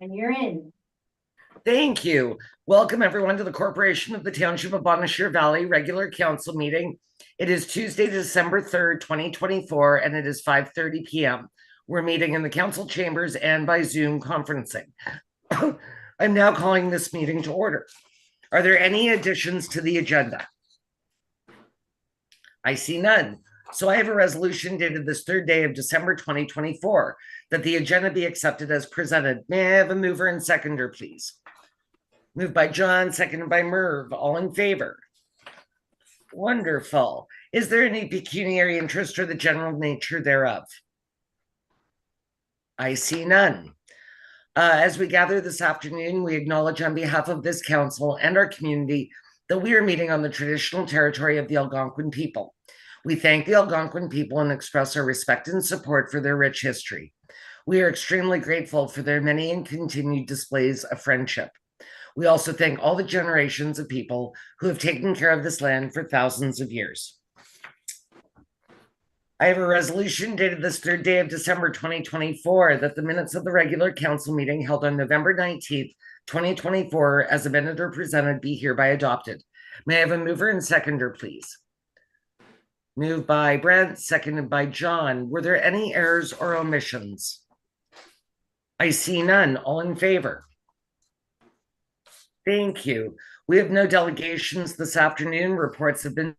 And you're in. Thank you. Welcome, everyone, to the Corporation of the Township of Bonnechere Valley regular council meeting. It is Tuesday, December 3rd, 2024, and it is 5:30 p.m. We're meeting in the council chambers and by Zoom conferencing. I'm now calling this meeting to order. Are there any additions to the agenda? I see none. So I have a resolution dated this third day of December 2024 that the agenda be accepted as presented. May I have a mover and seconder, please? Moved by John, seconded by Merv. All in favor? Wonderful. Is there any pecuniary interest or the general nature thereof? I see none. As we gather this afternoon, we acknowledge on behalf of this council and our community that we are meeting on the traditional territory of the Algonquin people. We thank the Algonquin people and express our respect and support for their rich history. We are extremely grateful for their many and continued displays of friendship. We also thank all the generations of people who have taken care of this land for thousands of years. I have a resolution dated this third day of December 2024 that the minutes of the regular council meeting held on November 19th, 2024, as amended or presented, be hereby adopted. May I have a mover and seconder, please? Moved by Brent, seconded by John. Were there any errors or omissions? I see none. All in favor? Thank you. We have no delegations this afternoon. Reports have been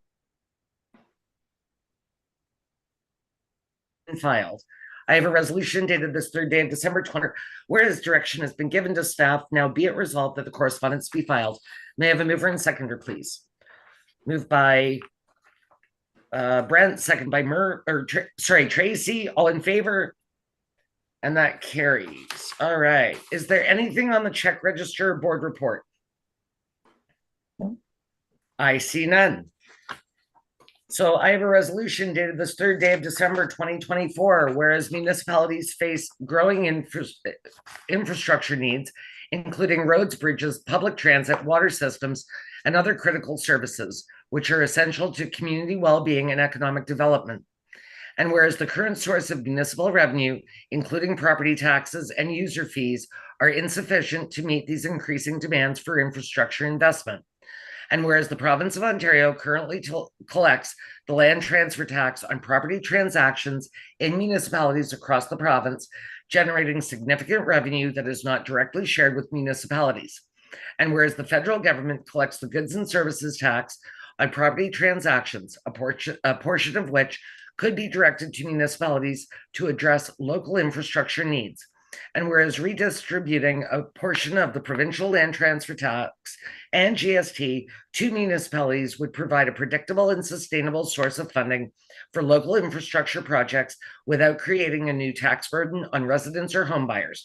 filed. I have a resolution dated this third day of December 20, whereas direction has been given to staff. Now be it resolved that the correspondence be filed. May I have a mover and seconder, please? Moved by Brent, second by Tracy. All in favor? And that carries. All right. Is there anything on the check register board report? I see none. So I have a resolution dated this third day of December 2024, whereas municipalities face growing infrastructure needs, including roads, bridges, public transit, water systems, and other critical services, which are essential to community well-being and economic development. And whereas the current source of municipal revenue, including property taxes and user fees, are insufficient to meet these increasing demands for infrastructure investment. And whereas the province of Ontario currently collects the land transfer tax on property transactions in municipalities across the province, generating significant revenue that is not directly shared with municipalities. And whereas the federal government collects the goods and services tax on property transactions, a portion of which could be directed to municipalities to address local infrastructure needs. And whereas redistributing a portion of the provincial land transfer tax and GST to municipalities would provide a predictable and sustainable source of funding for local infrastructure projects without creating a new tax burden on residents or homebuyers.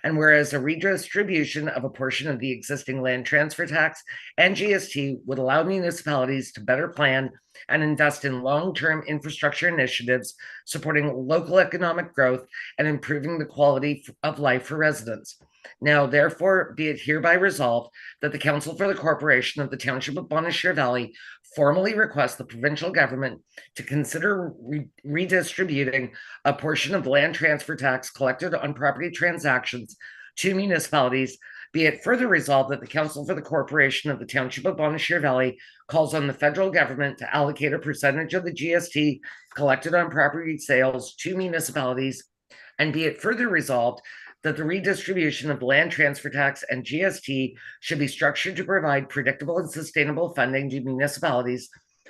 And whereas a redistribution of a portion of the existing land transfer tax and GST would allow municipalities to better plan and invest in long-term infrastructure initiatives supporting local economic growth and improving the quality of life for residents. Now, therefore, be it hereby resolved that the Council for the Corporation of the Township of Bonnechere Valley formally requests the provincial government to consider redistributing a portion of the land transfer tax collected on property transactions to municipalities. Be it further resolved that the Council for the Corporation of the Township of Bonnechere Valley calls on the federal government to allocate a percentage of the GST collected on property sales to municipalities. And be it further resolved that the redistribution of the land transfer tax and GST should be structured to provide predictable and sustainable funding to municipalities,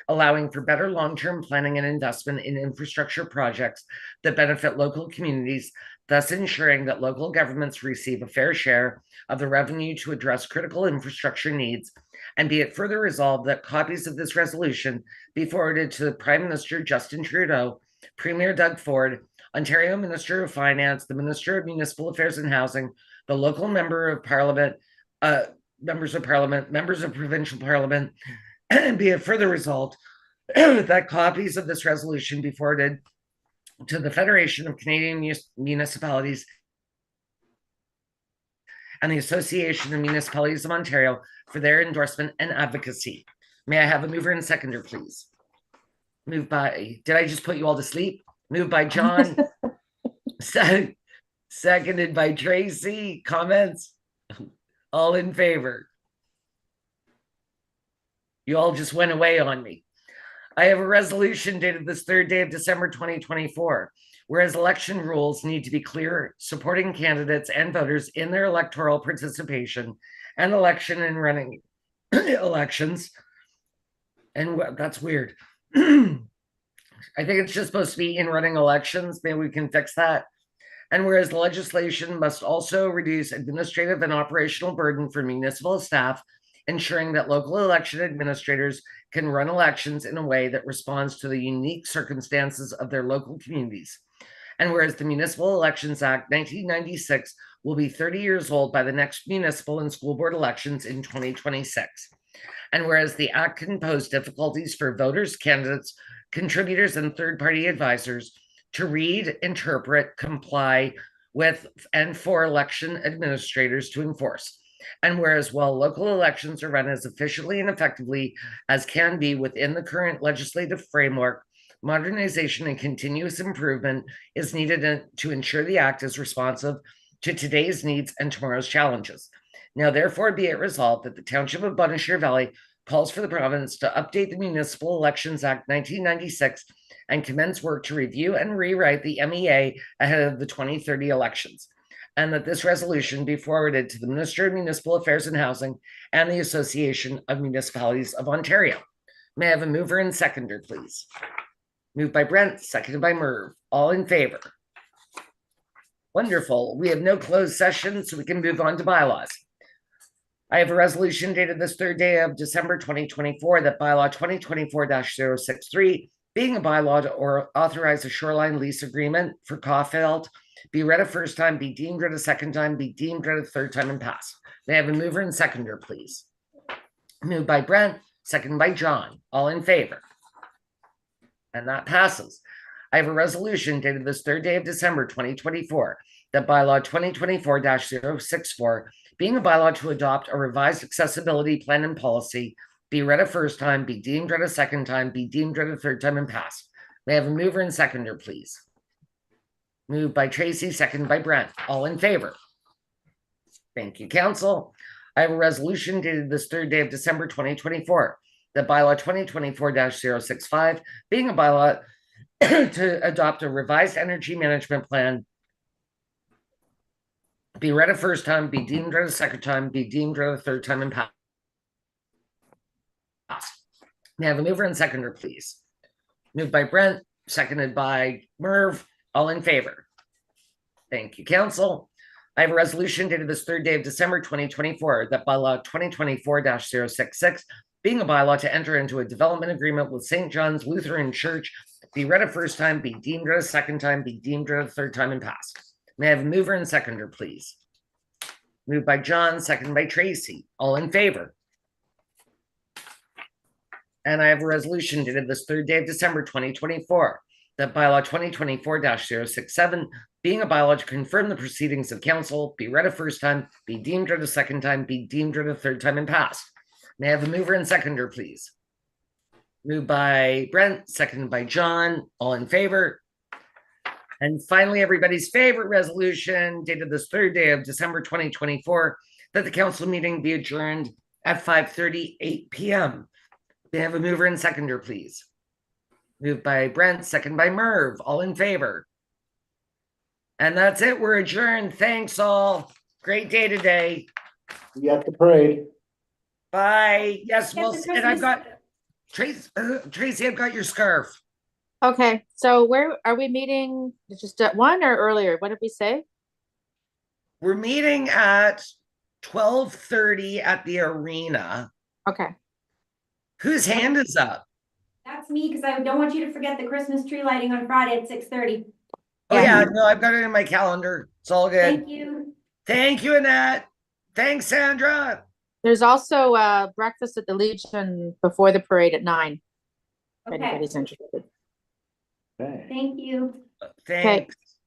allowing for better long-term planning and investment in infrastructure projects that benefit local communities, thus ensuring that local governments receive a fair share of the revenue to address critical infrastructure needs. And be it further resolved that copies of this resolution be forwarded to Prime Minister Justin Trudeau, Premier Doug Ford, Ontario Minister of Finance, the Minister of Municipal Affairs and Housing, the local member of Parliament, members of Parliament, members of provincial Parliament, and be it further resolved that copies of this resolution be forwarded to the Federation of Canadian Municipalities and the Association of Municipalities of Ontario for their endorsement and advocacy. May I have a mover and seconder, please? Moved by, did I just put you all to sleep? Moved by John, Seconded by Tracy. Comments? All in favor? You all just went away on me. I have a resolution dated this third day of December 2024. Whereas election rules need to be clear, supporting candidates and voters in their electoral participation and election and running elections. And that's weird. I think it's just supposed to be in running elections. Maybe we can fix that. And whereas legislation must also reduce administrative and operational burden for municipal staff, ensuring that local election administrators can run elections in a way that responds to the unique circumstances of their local communities. And whereas the Municipal Elections Act 1996 will be 30 years old by the next municipal and school board elections in 2026. And whereas the act can pose difficulties for voters, candidates, contributors, and third-party advisors to read, interpret, comply with, and for election administrators to enforce. And whereas while local elections are run as efficiently and effectively as can be within the current legislative framework, modernization and continuous improvement is needed to ensure the act is responsive to today's needs and tomorrow's challenges. Now, therefore, be it resolved that the Township of Bonnechere Valley calls for the province to update the Municipal Elections Act 1996 and commence work to review and rewrite the MEA ahead of the 2030 elections, and that this resolution be forwarded to the Minister of Municipal Affairs and Housing and the Association of Municipalities of Ontario. May I have a mover and seconder, please? Moved by Brent, seconded by Merv. All in favor? Wonderful. We have no closed session, so we can move on to bylaws. I have a resolution dated this third day of December 2024 that bylaw 2024-063, being a bylaw to or authorize a shoreline lease agreement for Caulfield, be read a first time, be deemed read a second time, be deemed read a third time, and pass. May I have a mover and seconder, please? Moved by Brent, seconded by John. All in favor? And that passes. I have a resolution dated this third day of December 2024 that bylaw 2024-064, being a bylaw to adopt a revised accessibility plan and policy, be read a first time, be deemed read a second time, be deemed read a third time, and pass. May I have a mover and seconder, please? Moved by Tracy, seconded by Brent. All in favor? Thank you, council. I have a resolution dated this third day of December 2024 that bylaw 2024-065, being a bylaw to adopt a revised energy management plan, be read a first time, be deemed read a second time, be deemed read a third time, and pass. May I have a mover and seconder, please? Moved by Brent, seconded by Merv. All in favor? Thank you, council. I have a resolution dated this third day of December 2024 that bylaw 2024-066, being a bylaw to enter into a development agreement with St. John's Lutheran Church, be read a first time, be deemed read a second time, be deemed read a third time, and pass. May I have a mover and seconder, please? Moved by John, seconded by Tracy. All in favor? And I have a resolution dated this third day of December 2024 that bylaw 2024-067, being a bylaw to confirm the proceedings of council, be read a first time, be deemed read a second time, be deemed read a third time, and pass. May I have a mover and seconder, please? Moved by Brent, seconded by John. All in favor? And finally, everybody's favorite resolution, dated this third day of December 2024, that the council meeting be adjourned at 5:38 p.m. May I have a mover and seconder, please? Moved by Brent, seconded by Merv. All in favor? And that's it. We're adjourned. Thanks all. Great day today. You got the parade. Bye. Yes, Get well, the and I've Christmas- got Tracy, I've got your scarf. Okay, so where are we meeting? Just at 1 or earlier? What did we say? We're meeting at 12:30 at the arena. Okay, Whose hand is up? That's me, because I don't want you to forget the Christmas tree lighting on Friday at 6:30. Oh yeah, no, I've got it in my calendar. It's all good. Thank you. Thank you, Annette. Thanks, Sandra. there's also breakfast at the Legion before the parade at 9. If Okay, anybody's interested. Okay. thank you. Thanks.